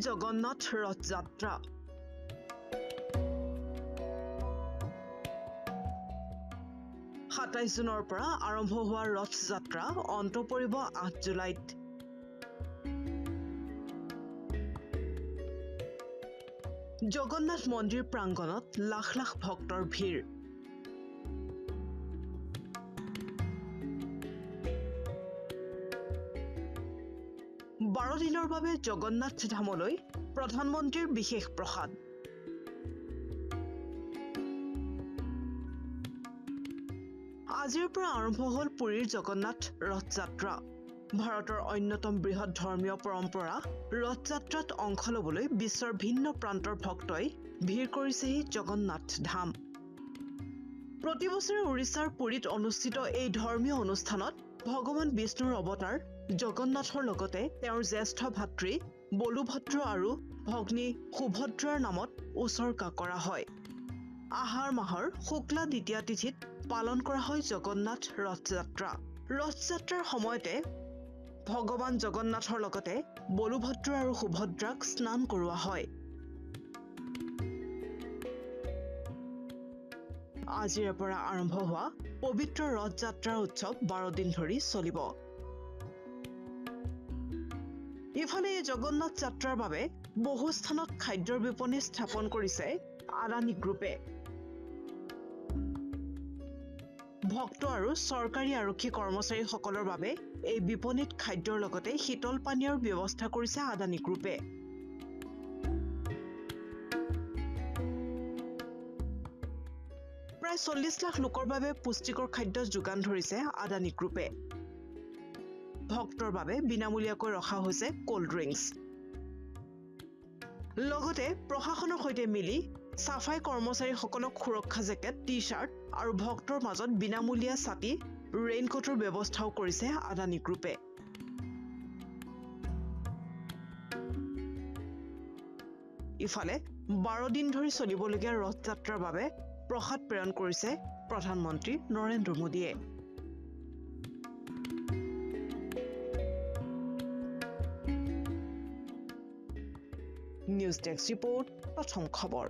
জগন্নাথ ৰথ যাত্ৰা। সাতাইশ জুনৰ পৰা আৰম্ভ হোৱা ৰথ যাত্ৰা অন্ত পৰিব 8 জুলাইত। জগন্নাথ মন্দিৰ প্ৰাংগণত লাখ লাখ ভক্তৰ ভিৰ। বাৰ দিনৰ বাবে জগন্নাথ ধামলৈ প্ৰধানমন্ত্ৰীৰ বিশেষ প্ৰসাদ। আজিৰ পৰা আৰম্ভ হ'ল পুৰীৰ জগন্নাথ ৰথ যাত্ৰা। ভাৰতৰ অন্যতম বৃহৎ ধৰ্মীয় পৰম্পৰা ৰথ যাত্ৰাত অংশ ল'বলৈ বিশ্বৰ ভিন্ন প্ৰান্তৰ ভক্তই ভিৰ কৰিছেহি জগন্নাথ ধাম। প্ৰতি বছৰে উৰিষ্যাৰ পুৰীত অনুষ্ঠিত এই ধৰ্মীয় অনুষ্ঠানত ভগৱান বিষ্ণুৰ অৱতাৰ জগন্নাথৰ লগতে তেওঁৰ জ্যেষ্ঠ ভাতৃ বলুভদ্ৰ আৰু ভগ্নী সুভদ্ৰাৰ নামত উৎসৰ্গা কৰা হয়। আহাৰ মাহৰ শুক্লা দ্বিতীয়া তিথিত পালন কৰা হয় জগন্নাথ ৰথ যাত্ৰা। ৰথ যাত্ৰাৰ সময়তে ভগৱান জগন্নাথৰ লগতে বলুভদ্ৰ আৰু সুভদ্ৰাক স্নান কৰোৱা হয়। আজিৰে পৰা আৰম্ভ হোৱা পবিত্ৰ ৰথ যাত্ৰাৰ উৎসৱ 12 দিন ধৰি চলিব। ইফালে এই জগন্নাথ যাত্ৰাৰ বাবে বহু স্থানত খাদ্যৰ বিপণী স্থাপন কৰিছে আদানী গ্ৰুপে। ভক্ত আৰু চৰকাৰী আৰক্ষী কৰ্মচাৰীসকলৰ বাবে এই বিপণীত খাদ্যৰ লগতে শীতল পানীয়ৰ ব্যৱস্থা কৰিছে আদানী গ্ৰুপে। প্ৰায় 40 লাখ লোকৰ বাবে পুষ্টিকৰ খাদ্য যোগান ধৰিছে আদানী গ্ৰুপে। ভক্তৰ বাবে বিনামূলীয়াকৈ ৰখা হৈছে কোল্ড ড্ৰিংকছ। লগতে প্ৰশাসনৰ সৈতে মিলি সাফাই কৰ্মচাৰীসকলক সুৰক্ষা জেকেট, টি-চাৰ্ট আৰু ভক্তৰ মাজত বিনামূলীয়া ছাতি, ৰেইনকোটৰ ব্যৱস্থাও কৰিছে আদানী গ্ৰুপে। ইফালে 12 দিন ধৰি চলিবলগীয়া ৰথ যাত্ৰাৰ বাবে প্ৰসাদ প্ৰেৰণ কৰিছে প্ৰধানমন্ত্ৰী নৰেন্দ্ৰ মোদীয়ে। নিউজ ডেস্ক ৰিপৰ্ট, প্ৰথম খবৰ।